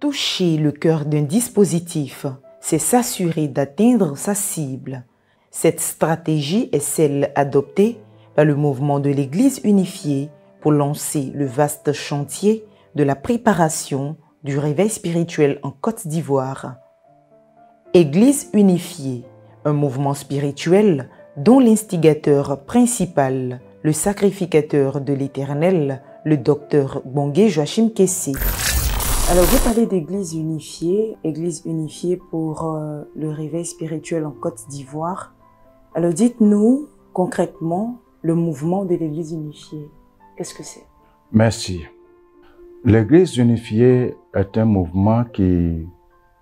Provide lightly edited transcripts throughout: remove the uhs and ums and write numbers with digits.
Toucher le cœur d'un dispositif, c'est s'assurer d'atteindre sa cible. Cette stratégie est celle adoptée par le mouvement de l'Église unifiée pour lancer le vaste chantier de la préparation du réveil spirituel en Côte d'Ivoire. Église unifiée, un mouvement spirituel dont l'instigateur principal, le sacrificateur de l'Éternel, le docteur Gbongué Joachim Kessé. Alors, vous parlez d'église unifiée pour le réveil spirituel en Côte d'Ivoire. Alors, dites-nous concrètement le mouvement de l'église unifiée. Qu'est-ce que c'est? Merci. L'église unifiée est un mouvement qui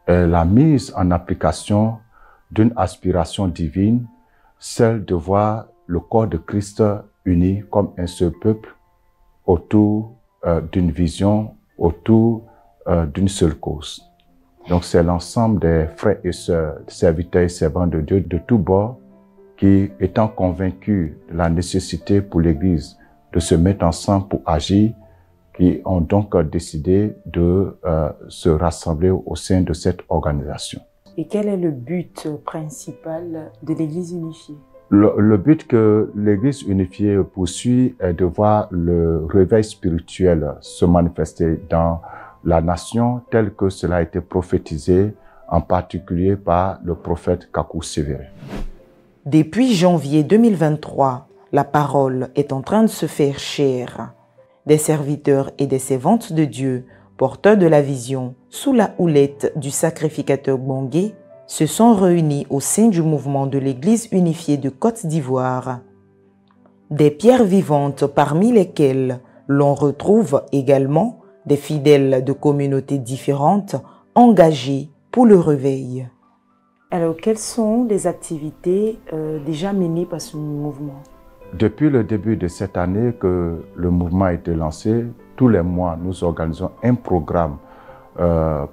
est la mise en application d'une aspiration divine, celle de voir le corps de Christ uni comme un seul peuple autour d'une vision, autour d'une seule cause. Donc c'est l'ensemble des frères et sœurs, serviteurs et servants de Dieu de tous bords qui, étant convaincus de la nécessité pour l'Église de se mettre ensemble pour agir, qui ont donc décidé de se rassembler au sein de cette organisation. Et quel est le but principal de l'Église unifiée? Le but que l'Église unifiée poursuit est de voir le réveil spirituel se manifester dans la nation tel que cela a été prophétisé, en particulier par le prophète Kakou Sévérin. Depuis janvier 2023, la parole est en train de se faire chair. Des serviteurs et des servantes de Dieu, porteurs de la vision, sous la houlette du sacrificateur Gbongué, se sont réunis au sein du mouvement de l'Église unifiée de Côte d'Ivoire. Des pierres vivantes parmi lesquelles l'on retrouve également des fidèles de communautés différentes engagés pour le réveil. Alors, quelles sont les activités déjà menées par ce mouvement? Depuis le début de cette année que le mouvement a été lancé, tous les mois, nous organisons un programme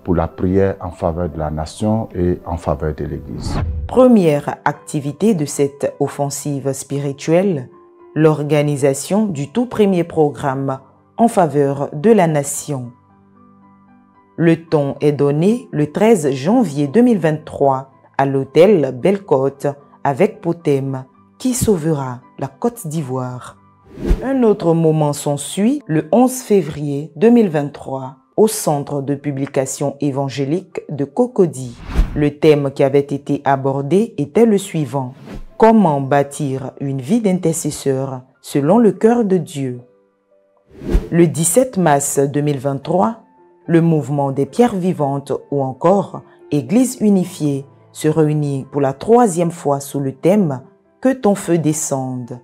pour la prière en faveur de la nation et en faveur de l'Église. Première activité de cette offensive spirituelle, l'organisation du tout premier programme en faveur de la nation. Le ton est donné le 13 janvier 2023 à l'hôtel Belle-Côte avec pour thème « Qui sauvera la Côte d'Ivoire ». Un autre moment s'ensuit le 11 février 2023 au Centre de publication évangélique de Cocody. Le thème qui avait été abordé était le suivant: comment bâtir une vie d'intercesseur selon le cœur de Dieu. Le 17 mars 2023, le mouvement des pierres vivantes ou encore Église unifiée se réunit pour la 3e fois sous le thème « Que ton feu descende ».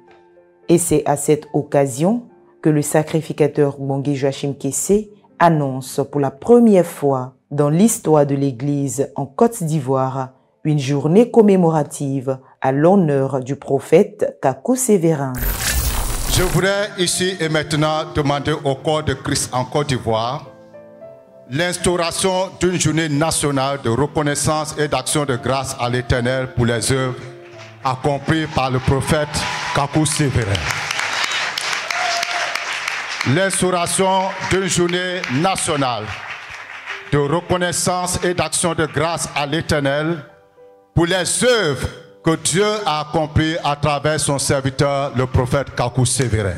Et c'est à cette occasion que le sacrificateur Gbongué Joachim Kessé annonce pour la première fois dans l'histoire de l'Église en Côte d'Ivoire une journée commémorative à l'honneur du prophète Kakou Sévérin. Je voudrais ici et maintenant demander au corps de Christ en Côte d'Ivoire l'instauration d'une journée nationale de reconnaissance et d'action de grâce à l'Éternel pour les œuvres accomplies par le prophète Kakou Sévérin. L'instauration d'une journée nationale de reconnaissance et d'action de grâce à l'Éternel pour les œuvres que Dieu a accomplies à travers son serviteur, le prophète Kakou Sévérin.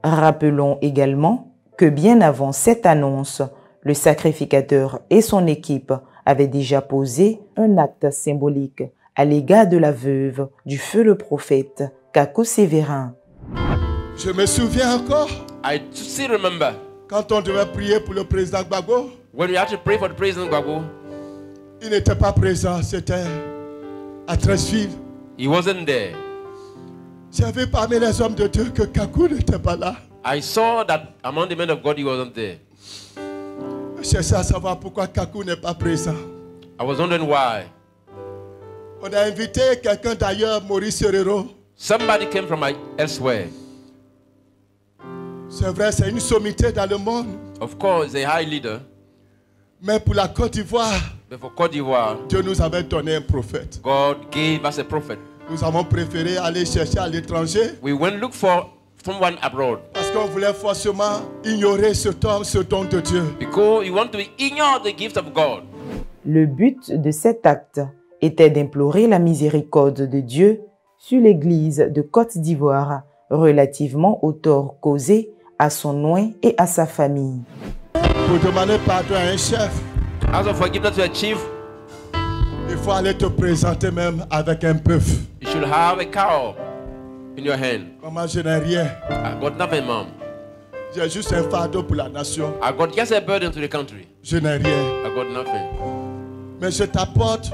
Rappelons également que bien avant cette annonce, le sacrificateur et son équipe avaient déjà posé un acte symbolique à l'égard de la veuve du feu le prophète Kakou Sévérin. Je me souviens encore, I still remember quand on devait prier pour le président Gbagbo, when we had to pray for the President Gbagbo, il n'était pas présent, c'était à Treichville. he wasn't there. J'ai vu parmi les hommes de Dieu que Kakou n'était pas là. I saw that among the men of God he wasn't there. Je cherchais à savoir pourquoi Kakou n'est pas présent. I was wondering why. On a invité quelqu'un d'ailleurs, Maurice Herrero. Somebody came from elsewhere. C'est vrai, c'est une sommité dans le monde. Of course, a high leader. Mais pour la Côte d'Ivoire, But for Côte d'Ivoire, Dieu nous avait donné un prophète. God gave us a prophet. Nous avons préféré aller chercher à l'étranger. We went look for someone abroad. Parce qu'on voulait forcément ignorer ce don de Dieu. Because you want to ignore the gift of God. Le but de cet acte était d'implorer la miséricorde de Dieu sur l'Église de Côte d'Ivoire relativement au tort causé à son oint et à sa famille. Pour demander pardon à un chef, Ask for forgiveness to a chief. il faut aller te présenter même avec un bœuf. You should have a cow in your hand. Maman, je n'ai rien. I got nothing, mom. J'ai juste un fardeau pour la nation. I got just a burden to the country. Je n'ai rien. I got nothing. Mais je t'apporte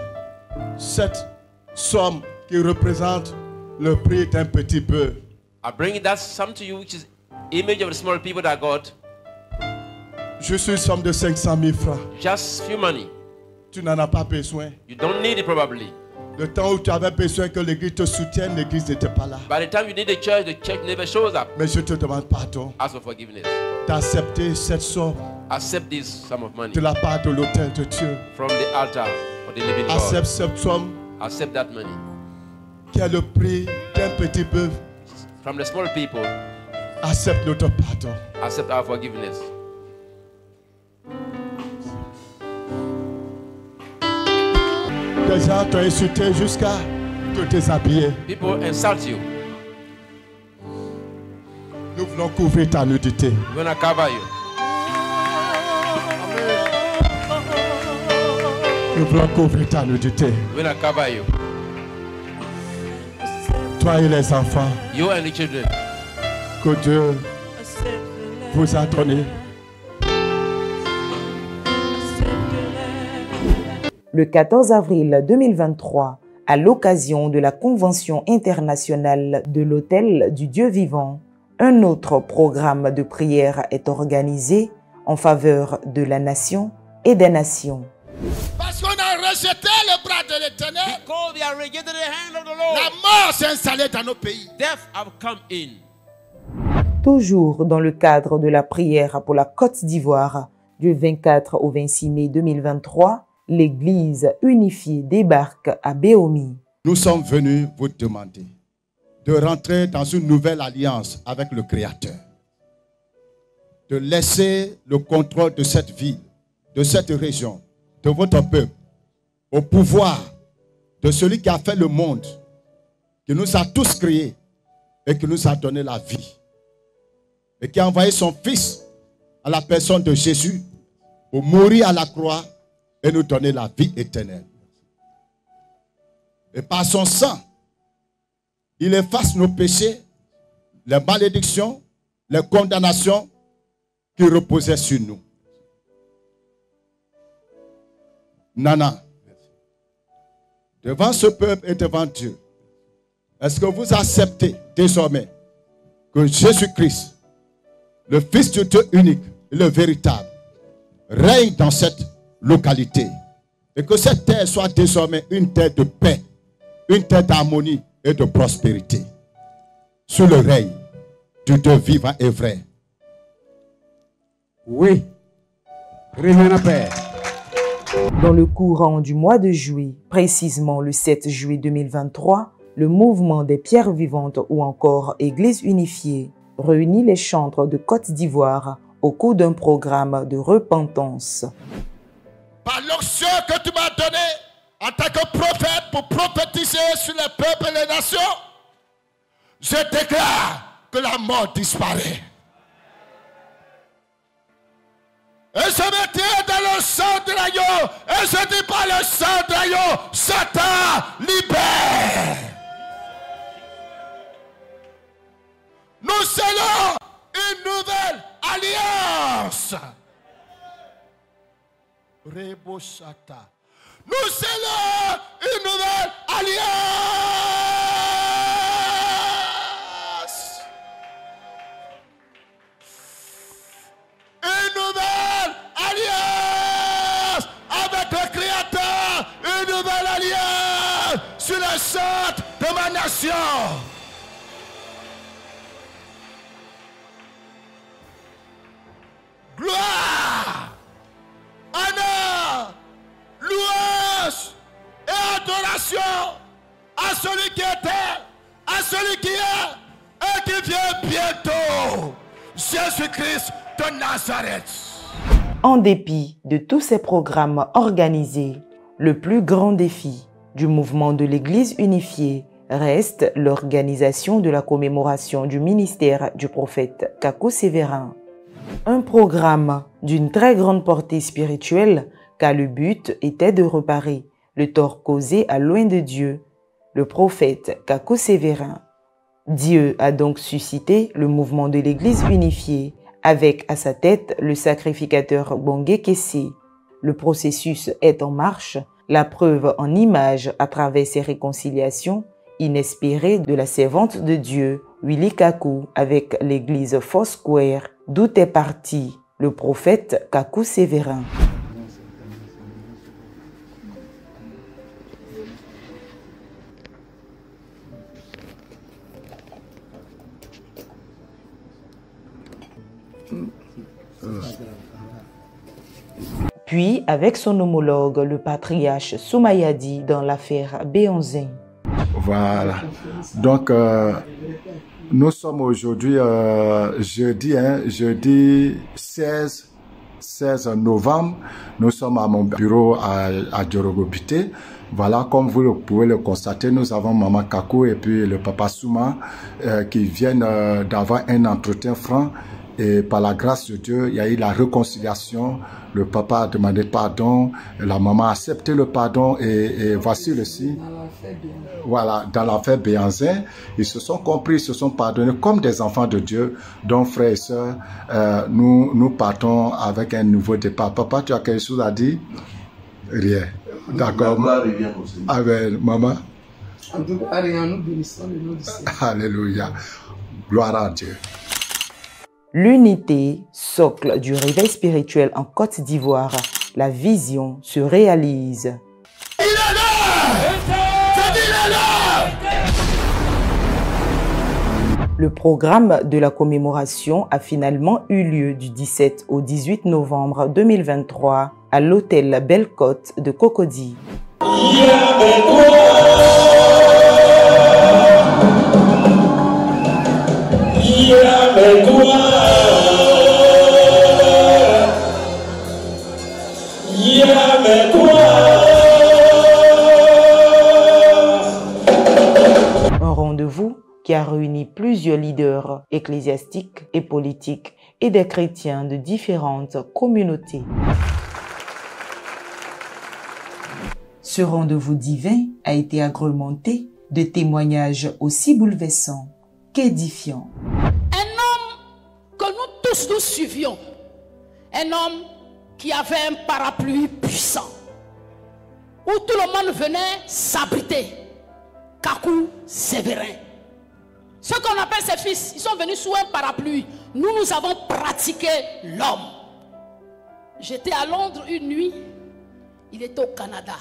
cette somme qui représente le prix d'un petit bœuf. I bring that sum to you, which is image of the small people that I got. Juste une somme de 500 000 francs. Just few money. Tu n'en as pas besoin. You don't need it probably. Le temps où tu avais besoin que l'église te soutienne, l'église n'était pas là. By the time you need the church never shows up. Mais je te demande pardon Ask for forgiveness. d'accepter cette somme Accept this sum of money de la part de l'autel de Dieu. from the altar of the living God. Accepte cette somme Accept that money qui est le prix d'un petit bœuf. from the small people. Accepte notre pardon. Accept our forgiveness. Les gens t'ont insulté jusqu'à te déshabiller. People insult you. Nous voulons couvrir ta nudité. We're gonna cover you. Nous voulons couvrir ta nudité. We're gonna cover you. Toi et les enfants You and the children. que Dieu vous a donnés. Le 14 avril 2023, à l'occasion de la Convention internationale de l'Autel du Dieu vivant, un autre programme de prière est organisé en faveur de la nation et des nations. Parce qu'on a rejeté le bras de l'Éternel, Because they are rejected the hand of the la Lord. mort s'est installée dans nos pays. Death have come in. Toujours dans le cadre de la prière pour la Côte d'Ivoire, du 24 au 26 mai 2023, l'Église unifiée débarque à Béomi. Nous sommes venus vous demander de rentrer dans une nouvelle alliance avec le Créateur. De laisser le contrôle de cette ville, de cette région, de votre peuple, au pouvoir de celui qui a fait le monde, qui nous a tous créés et qui nous a donné la vie. Et qui a envoyé son Fils à la personne de Jésus pour mourir à la croix et nous donner la vie éternelle. Et par son sang, il efface nos péchés, les malédictions, les condamnations qui reposaient sur nous. Nana, devant ce peuple et devant Dieu, est-ce que vous acceptez désormais que Jésus-Christ, le Fils de Dieu unique, le véritable, règne dans cette localité et que cette terre soit désormais une terre de paix, une terre d'harmonie et de prospérité sous le règne du Dieu vivant et vrai? Oui. Révérend Père. Dans le courant du mois de juillet, précisément le 7 juillet 2023, le mouvement des pierres vivantes ou encore Église unifiée réunit les chantres de Côte d'Ivoire au cours d'un programme de repentance. Par l'onction que tu m'as donnée en tant que prophète pour prophétiser sur les peuples et les nations, je déclare que la mort disparaît. Et je me tiens dans le sang de l'agneau. Et je dis par le sang de l'agneau, Satan, libère. Nous scellons une nouvelle alliance. Reboshata. Nous scellons une nouvelle alliance. Une nouvelle alliance avec le Créateur. Une nouvelle alliance sur le centre de ma nation. Gloire, honneur, louange et adoration à celui qui était, à celui qui est et qui vient bientôt. Jésus-Christ de Nazareth. En dépit de tous ces programmes organisés, le plus grand défi du mouvement de l'Église unifiée reste l'organisation de la commémoration du ministère du prophète Kakou Sévérin. Un programme d'une très grande portée spirituelle car le but était de réparer le tort causé à loin de Dieu, le prophète Kakou Sévérin. Dieu a donc suscité le mouvement de l'Église unifiée avec à sa tête le sacrificateur Bongé Kessé. Le processus est en marche, la preuve en image à travers ces réconciliations inespérées de la servante de Dieu, Willy Kakou, avec l'église Foursquare, d'où est parti le prophète Kakou Sévérin. Puis, avec son homologue, le patriarche Soumayadi, dans l'affaire Béanzin. Voilà. Donc, nous sommes aujourd'hui jeudi 16 novembre. Nous sommes à mon bureau à Djorogobité. Voilà, comme vous pouvez le constater, nous avons Maman Kakou et puis le Papa Souma qui viennent d'avoir un entretien franc. Et par la grâce de Dieu, il y a eu la réconciliation. Le papa a demandé pardon, la maman a accepté le pardon et voici le signe. Voilà, dans l'affaire Béanzin, ils se sont compris, ils se sont pardonnés comme des enfants de Dieu. Donc, frères et sœurs, nous partons avec un nouveau départ. Papa, tu as quelque chose à dire? Rien. D'accord. Avec maman. En tout cas, rien, nous bénissons le nom du Seigneur. Alléluia. Gloire à Dieu. L'unité, socle du réveil spirituel en Côte d'Ivoire, la vision se réalise. Il est là! C'est il est là! Le programme de la commémoration a finalement eu lieu du 17 au 18 novembre 2023 à l'hôtel Belle-Côte de Cocody. Un rendez-vous qui a réuni plusieurs leaders ecclésiastiques et politiques et des chrétiens de différentes communautés. Ce rendez-vous divin a été agrémenté de témoignages aussi bouleversants qu'édifiants. Un homme que nous tous nous suivions, un homme qui avait un parapluie puissant, où tout le monde venait s'abriter, Kakou Sévérin. Ce qu'on appelle ses fils, ils sont venus sous un parapluie. Nous avons pratiqué l'homme. J'étais à Londres une nuit, il était au Canada.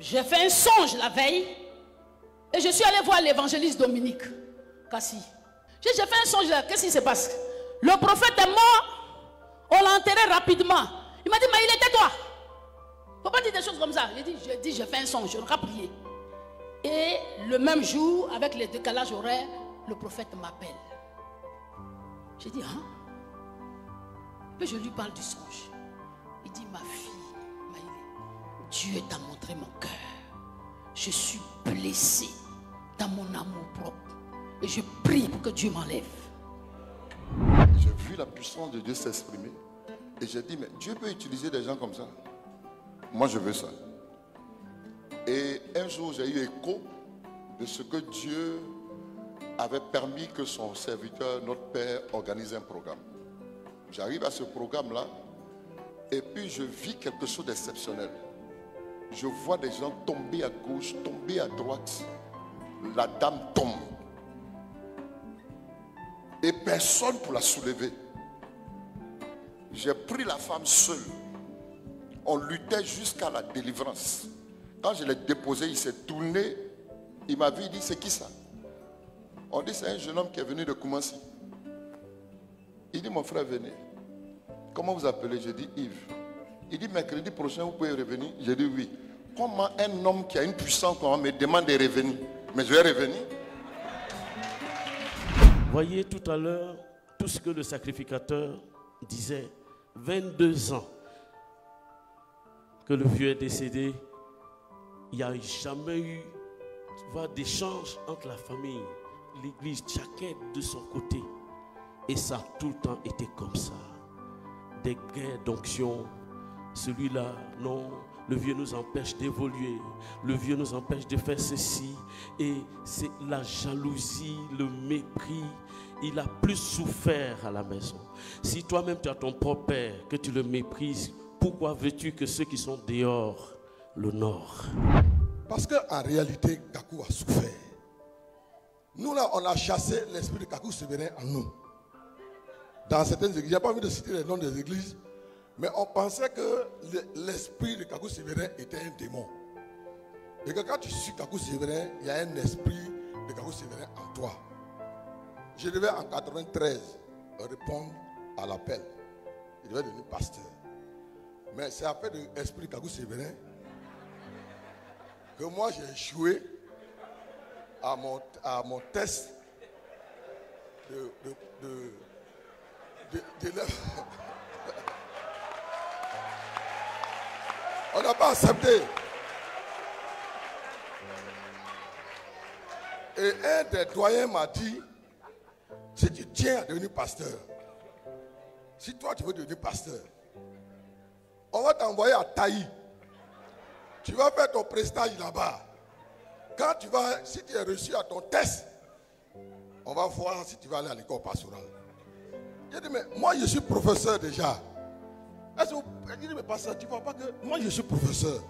J'ai fait un songe la veille et je suis allé voir l'évangéliste Dominique Kassi. J'ai fait un songe là, qu'est-ce qui se passe? Le prophète est mort, on l'a enterré rapidement. Il m'a dit, mais il était toi. Il ne faut pas dire des choses comme ça. J'ai fait un songe, on a prié. Et le même jour, avec les décalages horaires, le prophète m'appelle. J'ai dit, hein? Puis je lui parle du songe. Il dit, ma fille, Maïlé, Dieu t'a montré mon cœur. Je suis blessé dans mon amour propre. Et je prie pour que Dieu m'enlève. J'ai vu la puissance de Dieu s'exprimer. Et j'ai dit, mais Dieu peut utiliser des gens comme ça. Moi, je veux ça. Et un jour, j'ai eu écho de ce que Dieu avait permis que son serviteur, notre Père, organise un programme. J'arrive à ce programme-là et puis je vis quelque chose d'exceptionnel. Je vois des gens tomber à gauche, tomber à droite. La dame tombe. Et personne pour la soulever. J'ai pris la femme seule. On luttait jusqu'à la délivrance. Quand je l'ai déposé, il s'est tourné. Il m'a vu, il dit, c'est qui ça? On dit, c'est un jeune homme qui est venu de Koumassi. Il dit, mon frère, venez. Comment vous appelez? Je dis, Yves. Il dit, mercredi prochain, vous pouvez revenir? J'ai dit, oui. Comment un homme qui a une puissance me demande de revenir? Mais je vais revenir. Voyez tout à l'heure tout ce que le sacrificateur disait. 22 ans que le vieux est décédé. Il n'y a jamais eu d'échange entre la famille, l'église, chacun de son côté. Et ça a tout le temps été comme ça. Des guerres d'onction. Celui-là, non. Le vieux nous empêche d'évoluer. Le vieux nous empêche de faire ceci. Et c'est la jalousie, le mépris. Il a plus souffert à la maison. Si toi-même tu as ton propre père, que tu le méprises, pourquoi veux-tu que ceux qui sont dehors l'honorent? Parce qu'en réalité, Kakou a souffert. Nous là, on a chassé l'esprit de Kakou Sévérin en nous. Dans certaines églises, je n'ai pas envie de citer les noms des églises, mais on pensait que l'esprit de Kakou Sévérin était un démon. Et que quand tu suis Kakou Sévérin, il y a un esprit de Kakou Sévérin en toi. Je devais en 93 répondre à l'appel. Je devais devenir pasteur. Mais c'est après l'esprit de Kakou Sévérin que moi j'ai échoué à mon test On n'a pas accepté. Et un des doyens m'a dit, si tu tiens à devenir pasteur, si toi tu veux devenir pasteur, on va t'envoyer à Taï. Tu vas faire ton prestage là-bas. Quand tu vas, si tu es reçu à ton test, on va voir si tu vas aller à l'école pastorale. J'ai dit, mais moi je suis professeur déjà. Il dit, mais pasteur, tu ne vois pas que moi je suis professeur.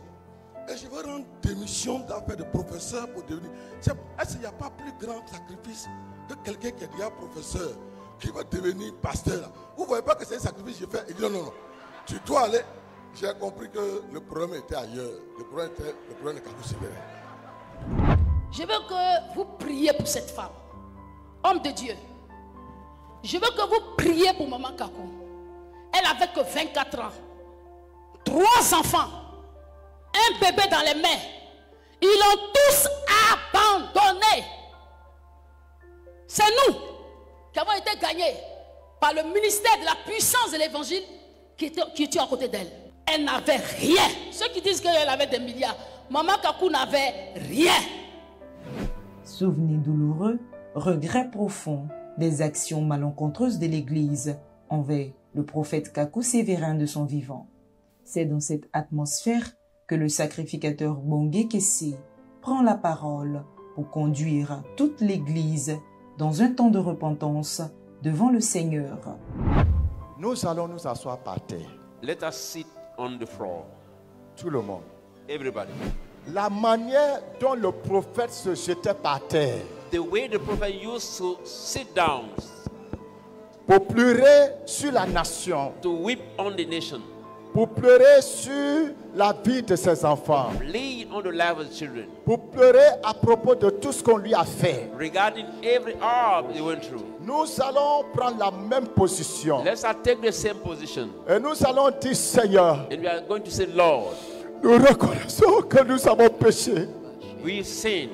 Et je veux rendre démission d'affaires de professeur pour devenir. Est-ce qu'il n'y a pas plus grand sacrifice que quelqu'un qui est déjà professeur, qui va devenir pasteur? Vous ne voyez pas que c'est un sacrifice que je fais? Il dit, non. Tu dois aller. J'ai compris que le problème était ailleurs. Le problème de Kakou Sévérin. Je veux que vous priez pour cette femme. Homme de Dieu. Je veux que vous priez pour maman Kakou. Elle n'avait que 24 ans. 3 enfants. Un bébé dans les mains. Ils l'ont tous abandonné. C'est nous qui avons été gagnés par le ministère de la puissance de l'évangile qui était à côté d'elle. Elle n'avait rien. Ceux qui disent qu'elle avait des milliards, maman Kakou n'avait rien. Souvenirs douloureux, regrets profonds des actions malencontreuses de l'Église envers le prophète Kakou Sévérin de son vivant. C'est dans cette atmosphère que le sacrificateur Bongé Kessé prend la parole pour conduire toute l'Église dans un temps de repentance devant le Seigneur. Nous allons nous asseoir par terre. Let us sit on the floor. Tout le monde. Everybody. La manière dont le prophète se jetait par terre. The way the prophet used to sit down. Pour pleurer sur la nation. To weep on the nation. Pour pleurer sur la vie de ses enfants. Bleed on the life of the children. Pour pleurer à propos de tout ce qu'on lui a fait. Regarding every harm they went through. Nous allons prendre la même position. Let's take the same position. Et nous allons dire, Seigneur. And we are going to say, Lord. Nous reconnaissons que nous avons péché. We sin.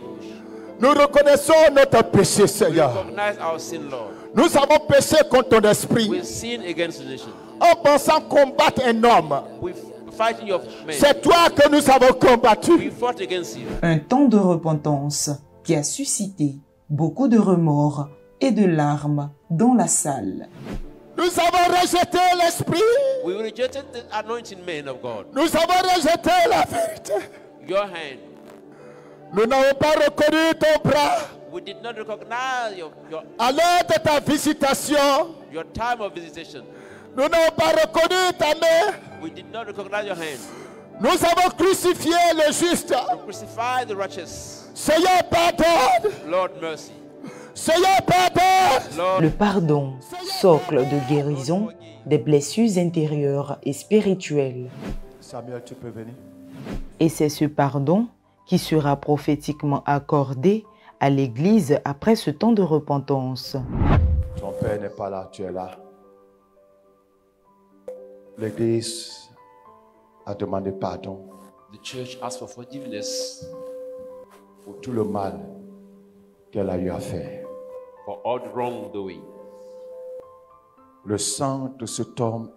Nous reconnaissons notre péché, Seigneur. We recognize our sin, Lord. Nous avons péché contre ton esprit. We sin against the nation. En pensant combattre un homme. C'est toi que nous avons combattu. Un temps de repentance qui a suscité beaucoup de remords et de larmes dans la salle. Nous avons rejeté l'esprit. We rejected the anointing man of God. Nous avons rejeté la vérité. Your hand. Nous n'avons pas reconnu ton bras. We did not recognize your à l'heure de ta visitation. Your time of visitation. Nous n'avons pas reconnu ta main. We did not recognize your hand. Nous avons crucifié le juste. We crucified the righteous. Seigneur, pardonne. Lord, mercy. Seigneur, pardonne. Le pardon, socle de guérison des blessures intérieures et spirituelles. Samuel, tu peux venir. Et c'est ce pardon qui sera prophétiquement accordé à l'Église après ce temps de repentance. Ton père n'est pas là, tu es là. L'Église a demandé pardon. The church asked for forgiveness pour tout le mal qu'elle a eu à faire. for all the wrongdoing. Le sang de cet homme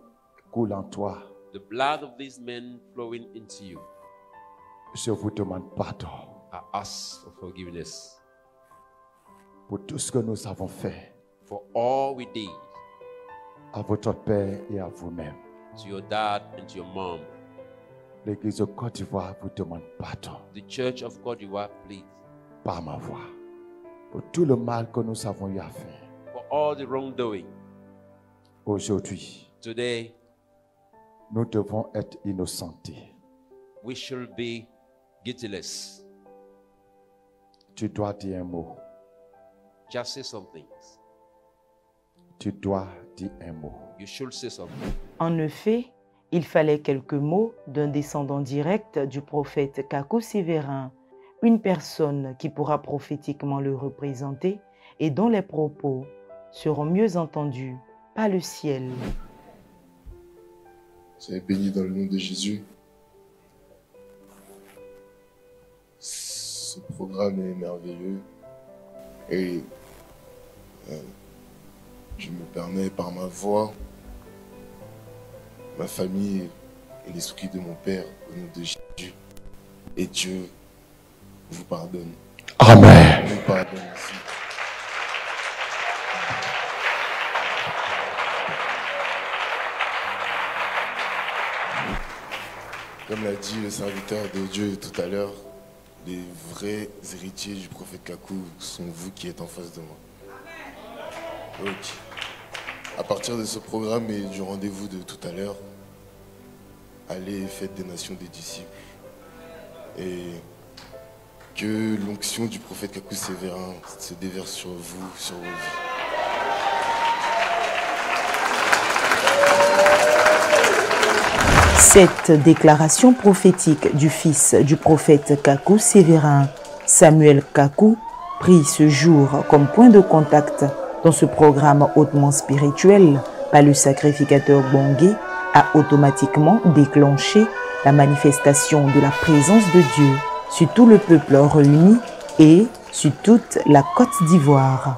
coule en toi. The blood of these men flowing into you. Je vous demande pardon I ask for forgiveness pour tout ce que nous avons fait for all we did à votre père et à vous-même. to your dad and to your mom. L'Église de Côte d'Ivoire vous demande pardon The Church of God you are, please, par ma voix pour tout le mal que nous avons eu à faire. for all the wrongdoing. Aujourd'hui, Today, nous devons être innocentés. we should be guiltless. Tu dois dire un mot. Just say something. Tu dois dire un mot. You should say something. En effet, il fallait quelques mots d'un descendant direct du prophète Kakou Sévérin, une personne qui pourra prophétiquement le représenter et dont les propos seront mieux entendus par le ciel. Soyez bénis dans le nom de Jésus. Ce programme est merveilleux et je me permets par ma voix, ma famille et l'esprit de mon Père au nom de Jésus. Et Dieu vous pardonne. Amen. Vous pardonne aussi. Comme l'a dit le serviteur de Dieu tout à l'heure, les vrais héritiers du prophète Kakou sont vous qui êtes en face de moi. Donc, à partir de ce programme et du rendez-vous de tout à l'heure, allez et faites des nations des disciples. Et que l'onction du prophète Kakou Sévérin se déverse sur vous, sur vos vies. Cette déclaration prophétique du fils du prophète Kakou Sévérin, Samuel Kakou, pris ce jour comme point de contact dans ce programme hautement spirituel par le sacrificateur Bongué, a automatiquement déclenché la manifestation de la présence de Dieu sur tout le peuple réuni et sur toute la Côte d'Ivoire.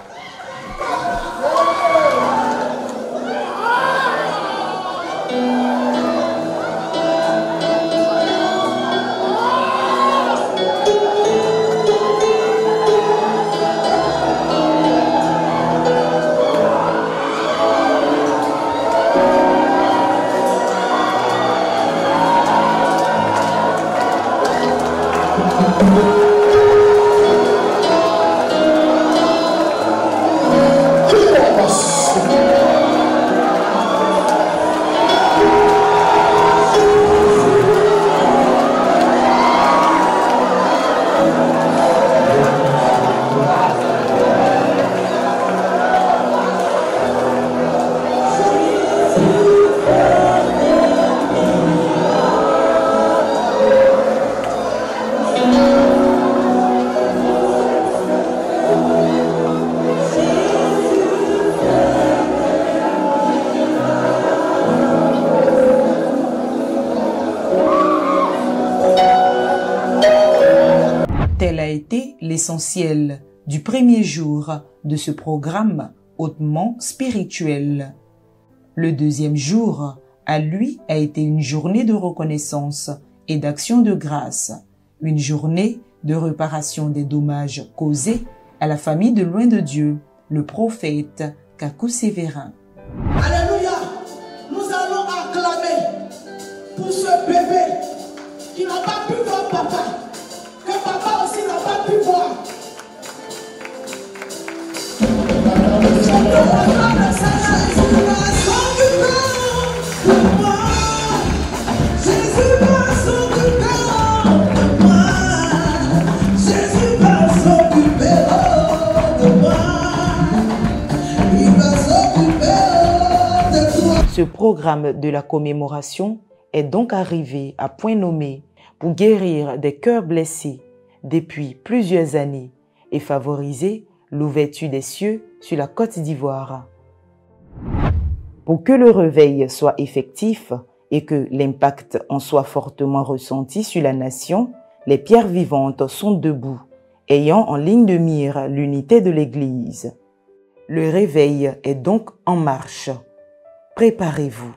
Tel a été l'essentiel du premier jour de ce programme hautement spirituel. Le deuxième jour, à lui, a été une journée de reconnaissance et d'action de grâce, une journée de réparation des dommages causés à la famille de loin de Dieu, le prophète Kakou Sévérin. Alléluia. Nous allons acclamer pour ce bébé qui n'a pas pu voir papa, que papa aussi n'a pas pu voir. Ce programme de la commémoration est donc arrivé à point nommé pour guérir des cœurs blessés depuis plusieurs années et favoriser l'ouverture des cieux sur la Côte d'Ivoire. Pour que le réveil soit effectif et que l'impact en soit fortement ressenti sur la nation, les pierres vivantes sont debout, ayant en ligne de mire l'unité de l'Église. Le réveil est donc en marche. Préparez-vous.